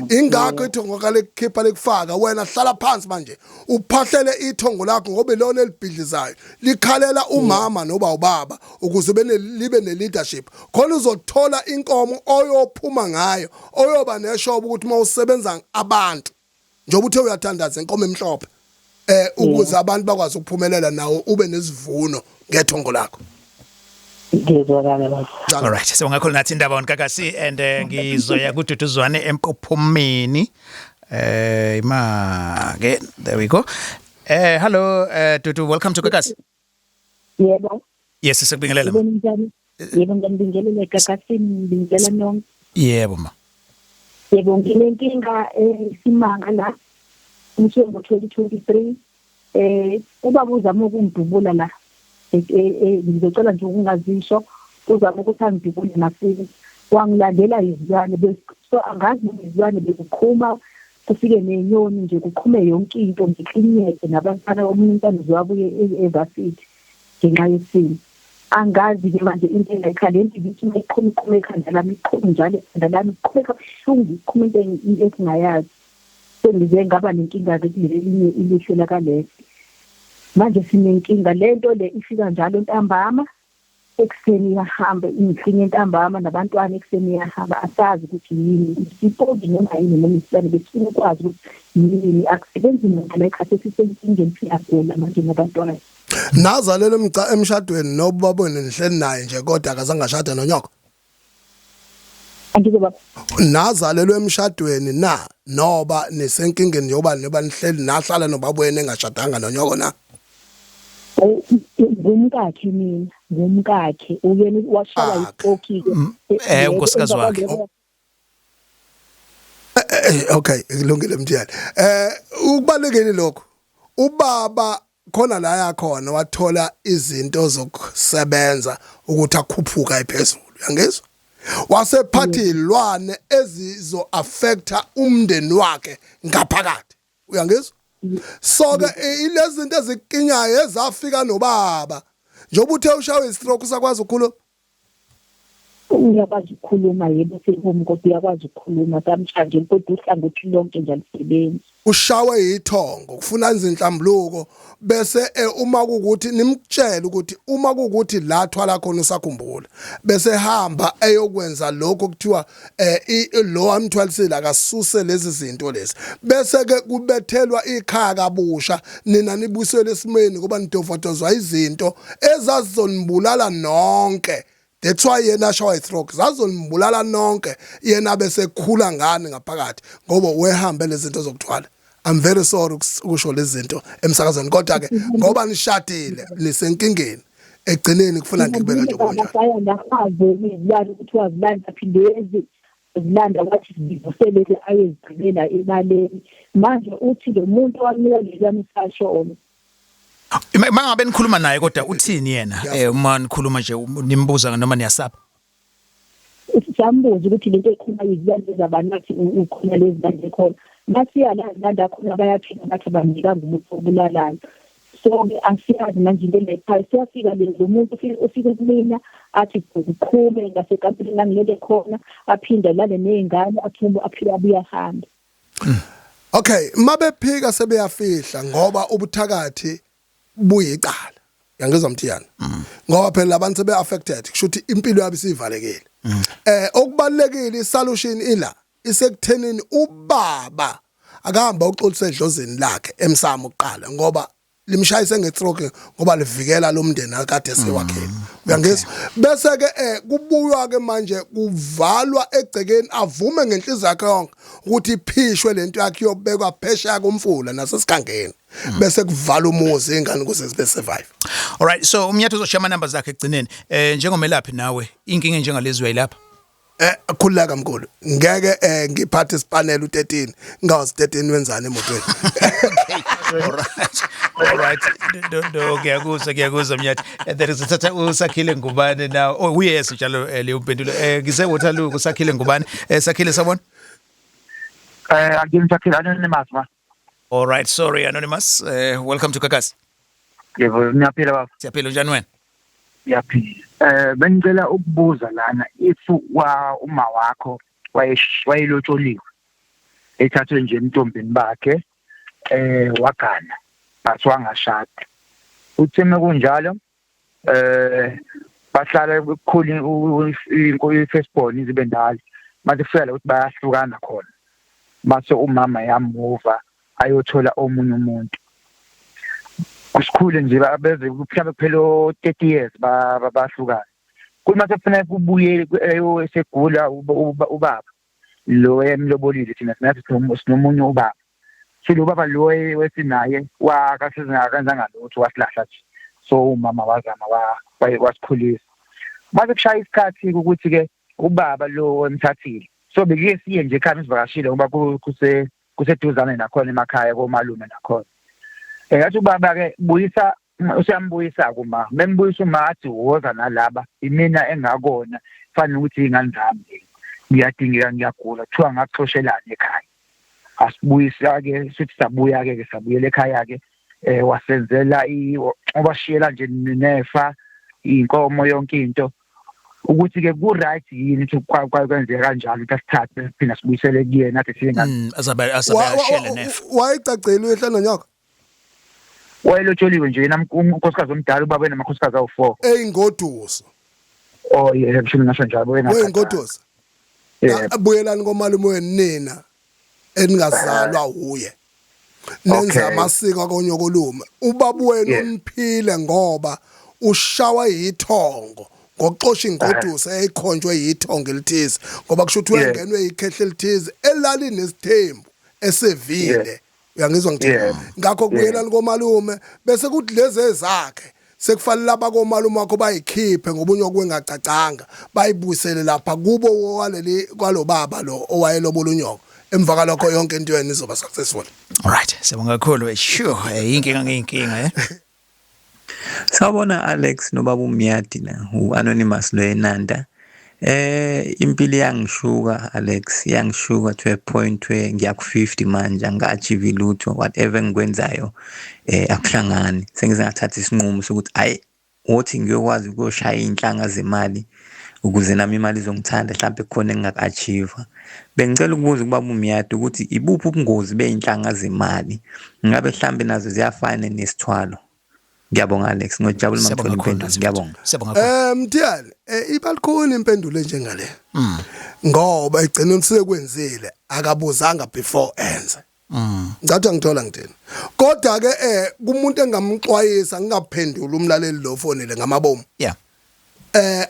ingakho ithongo kale kukhipha lekufaka wena hlala phansi manje uphahlele ithongo lakho ngoba lona elibhidlizayo likhalela umama noba ubaba ukuze libe ne-leadership khona uzothola inkomo oyophuma ngayo oyoba neshobo ukuthi mawusebenza abantu njengoba uthe uyathandaza inkomo emhlophe ukuze abantu bakwazi ukuphumelela nawo ube nesivuno ngethongo lakho. All right, so ngakho nathi indaba onkakasi and ngizoya kuDuduzwane eMpophomeni ke there we go. Hello Dudu, welcome to Kakasi. Yebo. Yes, sikubingelela. Yebo ngibingelele Kakasi ngibingela nonke. Yebo ma. Yebo nginenkinga simanga la umshebo 2023 ubaba uzama ukungidubula la ngizocela nje ukungazisho uzama ukuthi angidubule nasini wangilandela izilwane so angazi izilwane beziqhuma kufike nenyoni nje kuqhume yonke into ngiklinyeke nabantwana omntwana ziwabuye evasithi ngenxa yesimo angazi ke manje into ekhalenti ngithi iqhume ekhanda lami iqhume njalo ekhanda lami iqhume kabuhlungu iqhume into engingayazi sengize ngaba nenkinga kuleli ilihlo lakalesi manje sinenkinga lento le ifika njalo ntambama ekseni yahamba ingiklinye ntambama nabantwana ekseni yahamba asazi ukuthi yini isipodi noma yini noma isibane besifuna ukwazi ukuthi yini akusebenzi noma la ikhathi sisenkingeni siyagula manje nabantwana nazalelo emshadweni noba babone nihleli naye nje kodwa akazange ashada nonyoko angizoba nazalelo emshadweni na noba nisenkingeni yoba noba nihleli nahlala nobabwene engashadanga nonyoko na ngumkakhe mina ngumkakhe uyena washaya ipoki unkosikazi wakhe okay kulungile mthiyana ukubalekile lokho ubaba khona la yakhona wathola izinto zokusebenza ukuthi akhuphuka ephezulu uyangizwa wasephatha ilwane ezizo affecta umndeni wakhe ngaphakathi uyangizwa so ke ilezi zinto ezikinyayo ezafika nobaba njengoba uthe ushawe istroke usakwazi ukukhuluma uyakwazi ukukhuluma yebo sengumnkosi uyakwazi ukukhuluma kamhlanje kodwa uhlangothi lonke nje alisebenzi ushawe ithongo kufuna izinhlambuluko bese uma kukuthi nimtshela ukuthi uma kukuthi la thwala khona usakhumbula bese hamba eyokwenza lokho kuthiwa lo amthwalisile akasuse lezi zinto lezi bese ke kubethelwa ikhaya kabusha nina nibuyisele esimeni ngoba nidovotozwa izinto ezazonibulala nonke. That's why yena shawa stroke zazonibulala nonke yena bese khula ngani ngaphakathi ngoba wehambe lezi zinto zokuthwala. I'm very sorry ukusho lezi zinto emsakazweni kodwa ke ngoba nishadile nisenkingeni egcineni kufuna ngikubeka nje konjalo. Saya ngafaze izilwane ukuthi wazilanda phinde ezilanda wathi zivuselele ayezigcinela ebaleni manje uthi lo muntu wanika lezami sashona mangabe nikhuluma naye kodwa uthini yena uma nikhuluma nje nimbuza noma niyasapha siyambuza ukuthi lento ekhona izilwane zabanathi ukhona lezi kanje khona masiyalanda khona bayaphila bathi banika ngumuntu obulalayo so asiyazi manje into leyo siyafika lo muntu ufike kumina athi ukuqhume ngasekampini langilele khona aphinda lale nezingane athumbu aphila abuya hamba okay mabephika sebeyafihla ngoba ubuthakathi buyicala yangizwa mthiyana ngoba phela labantu sebe affected kusho ukuthi impilo yabo isivalekile okubalekile isolution ila isekuthenini ubaba akahamba uxolisa edlozeni lakhe emsamo uqala ngoba limshayise ngetroke ngoba livikela lo mndeni akade sewakhela uyangizwa bese ke kubuywa ke manje kuvalwa egcekeni avume ngenhliziyo yakhe yonke ukuthi iphishwe lento yakhe yobekwa phesha komfula nasesigangeni bese kuvala umuzi ingane ukuze zibe survive. All right, so umnyatho uzoshaya numbers zakhe egcineni njengomelaphi nawe inkinga enjengalezi uyayilapha khuleka mkhulu ngeke ngiphathe isipanel u13 ngazi 13 wenzani emotweni. All right do ngiyakuzwa mnyathi there is thatha usakhile ngubane now uyes njalo le umpendulo ngise Waterloo usakhile ngubane sakhile sabona Sakhile Anonymous ma. All right, sorry Anonymous, welcome to Kakasi. Yebo ngiyaphila baba. Siyaphila njani wena? Yaphila. Bengicela ukubuza lana if uma wakho wayelotsholiwe ethathwe nje emntombini bakhe wagana but wangashada. Utheme kunjalo bahlala ukukhulu iFirstborn izibe ndala manje kufika ukuthi bayahlukana khona mase umama yamuva ayothola omunye umuntu kusikhule nje abeze kuphela phela 30 years bahlukana kulima sekufanele kubuye esegula ubaba lo emlobolile thina sinathi sinomunye ubaba lo baba lo wesinaye wakasiza kanjanga lutho wasilahla nje so umama wazama wasikhulisa mase kushaya isikhathi ukuthi ke ubaba lo emthathile so bekike siye nje ekhaya sivakashile ngoba kuseduzane nakhona emakhaya komalume nakhona yathi ubaba ke buyisa usiyambuyisa kuma membuyisa uma athi woza nalaba imina engakona fanele ukuthi ingane zami ngiyadingeka ngiyagula kuthiwa ngaxoshelana ekhaya asibuyisa ke sithi sabuya ke sabuyela ekhaya ke wasenzela obashiyela nje nefa inkomo yonke into ukuthi ke ku right yini ukuthi kwenzeka kanjalo ukuthi asithathe phina sibuyisele kuyena athi singani asabashiyele nefa wayicacela uyehlana nyaka wayelotsholiwe nje unkosikazi omdala ubaba enamakhosikazi awu4 eyingoduso yeah ngishilo ngasho njalo wena eyingoduso abuyelani komalume wenina eningazalwa uye nenza amasiko akonyokolume ubaba wenu umphile ngoba ushawa yithongo ngokuxosha ingoduso eyikhonjwe yithongo elithize ngoba kusho ukuthi wengenwe ikhehle elithize elali nesithembu esevile uyangizwa ngithini ngakho kubuyelana komalume bese kuthi lezi ezakhe sekufanele laba komalume wakho bayikhiphe ngobunye okwengacacanga bayibuyisele lapha kubo waleli kwalobaba lo owayelobola unyoko emva kalokho yonke into yena izoba successful. All right, sibonga kakhulu sure inkinga ngeinkinga Sawubona Alex nobaba uMyati la uAnonymous lo eNanda impilo yangishuka Alex yangishuka to a point where ngiyaku50 manje angachieve lutho whatever ngikwenzayo akuhlangani sengize ngathatha isinqumo sokuthi ayi wothi ngiyokwazi ukuyoshaya inhlanga zemali ukuze nami imali izongithanda mhlawumbe khona engingakachieve bengicela ukubuza kubaba uMyati ukuthi ibuphi ubungozi beinhlanga zemali ngabe mhlawumbe nazo ziyafana nesithwalo. Ngiyabonga Alex ngojabula mangithola impendulo ngiyabonga. Mthiyane ibalikhona impendulo njengale. Ngoba igcina umsekwenzile akabuzanga before enze. Ngathi ngithola ngithini. Kodwa ke kumuntu engamxwayisa ngingaphendula umlaleli lo fonile ngamabomu. Yeah.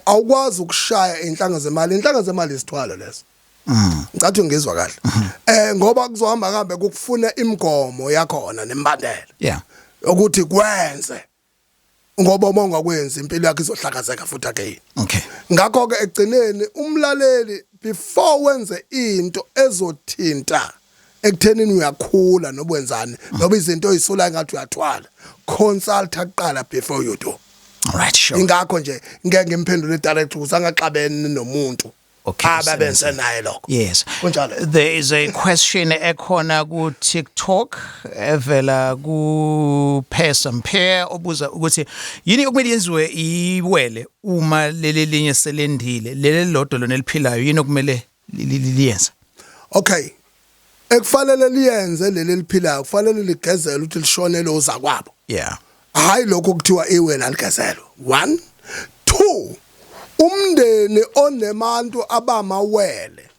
Awukwazi ukushaya inhlanga zemali isithwalo leso. Ngathi ngizwa kahle. Ngoba kuzohamba kambe kukufuna imigomo yakhona nembandela. Yeah. Ukuthi kwenze ngoba uma ungakwenzi impilo yakhe izohlakazeka futhi again. Okay. Ngakho ke egcineni umlaleli before wenze into ezothinta ekuthenini uyakhula nobwenzani noba izinto ezisula ngathi uyathwala consult aqala before you do. All right, sure. Ingakho nje ngeke ngimphendule direct usangaxabene nomuntu. Okay. Ababenze naye lokho. Yes. There is a question ekhona ku TikTok evela ku Pesampere obuza ukuthi yini okumele yenziwe iwele uma leli linye selendile leli lodwa lona eliphilayo yini okumele liyenze. Okay. Ekufanele liyenze leli liphilayo kufanele ligezele ukuthi lishonele ozakwabo. Yeah. Hayi lokho kuthiwa iwele aligezelo. 1 2 umndeni onemantu abamawele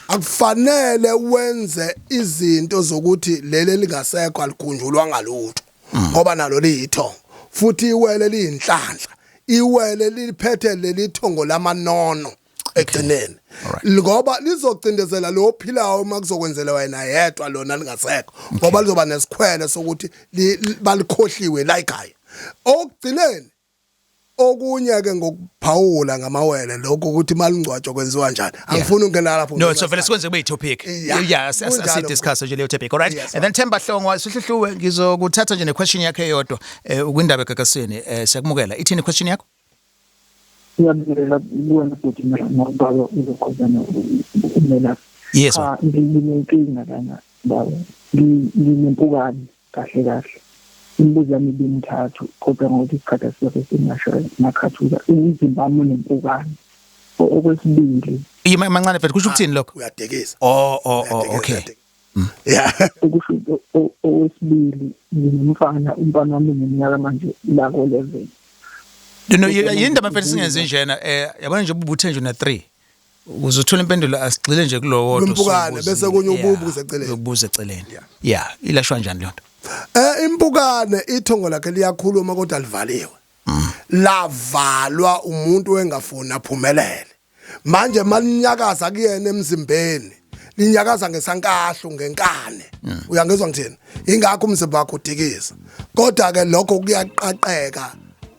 akufanele wenze izinto zokuthi leli lingasekho aligunjulwa ngalutho ngoba nalo liyithongo futhi iwele liyinhlanhla iwele liphethe lelithongo lamanono egcineni ngoba lizocindezela lo ophilayo makuzokwenzela wena yedwa lona lingasekho ngoba lizoba nesikhwele sokuthi balikhohliwe la ekhaya okugcineni okunye ke ngokuphawula ngamawele lokho ukuthi malingcwatshwa kwenziwa njani angifuni ungena lapho no so vele sikwenze kube topic yeah discuss nje leyo topic alright and then Themba Hlongwa sihluhluwe ngizokuthatha nje nequestion yakhe eyodwa ukwindaba egagasini siyakumukela ithini question yakho Ngiyabingelela kuwena futhi ngibaba uzokhozana umela yes nginenkinga lana baba nginempukane kahle imibuzo yami ibinithathu kodwa ngokuthi isikhathi asibe singasho nakhathuka imizimba yami nempukane okwesibili mancane mfethu kusho ukuthini lokho uyadekisa okay yeah ukusho okwesibili umfana wami neminyaka manje la ko 11 no yindaba mfethu singenze njena yabona nje ubuthenje na 3 uzothola impendulo asigxile nje kulo wodwa impukane bese kunye ububuza eceleni yeah ilashwa njani le nto impukane ithongo lakhe liyakhuluma kodwa livaliwe lavalwa umuntu wengafuni aphumelele manje malinyakaza kuyena emzimbeni linyakaza ngesankahlo ngenkane uyangezwa ngithini ingakho umzimba wakho udikisa kodwa ke lokho kuyaqaqeka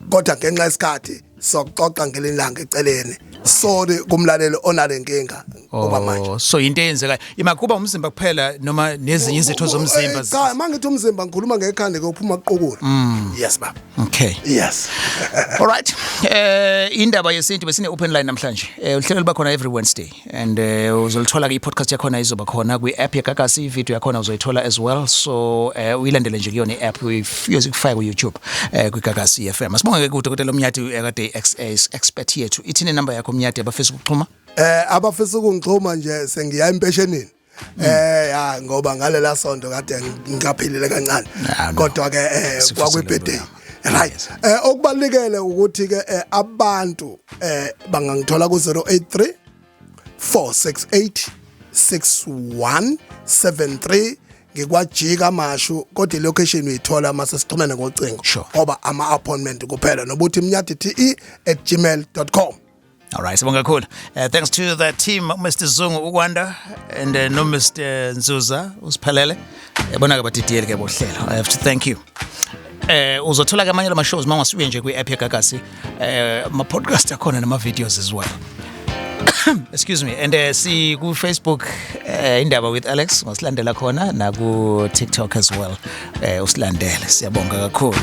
kodwa ngenxa yesikhathi sokuxoxa ngelilanga eceleni sorry kumlaleli onalenkinga ngoba manje so into eyenzekayo imakuba umzimba kuphela noma nezinye izitho zomzimba cha mangithi umzimba ngikhuluma ngekhanda ke uphuma qoqula yes baba okay yes all right indaba yesintu besine open line namhlanje uhlelo liba khona every Wednesday and uzolithola ke i-podcast yakhona izoba khona kwi-app yaGagasi video yakhona uzoyithola as well so uyilandele nje kuyona i-app uyifike ku YouTube kwiGagasi FM asibonge ke udokotela Mnyati ekade expert yethu ithini number yakho Mnyati abafisa ukuxhuma abafisa ukungixhuma nje sengiya empeshenini ya ngoba ngalela sonto kade ngiphilile kancane kodwa ke kwakwibirthday right okubalekele ukuthi ke abantu bangangithola ku 083 468 6173 ngikwajika mashu kodwa ilocation uyithola mase sixhumene ngocingo ngoba ama appointment kuphela nobuthi mnyati@gmail.com. All right, sibonga kakhulu. Thanks to the team Mr. Zungu Ukwanda and no Mr. Nzuza usiphelele. Yabona ke badidiyele ke bohlelo. I have to thank you. Uzothola ke amanye ama shows mangasuye nje kwi-app yaGagasi ama podcast akhona nama videos as well. Excuse me. And see ku Facebook indaba with Alex ngosilandela khona na ku TikTok as well. Usilandele. Siyabonga kakhulu.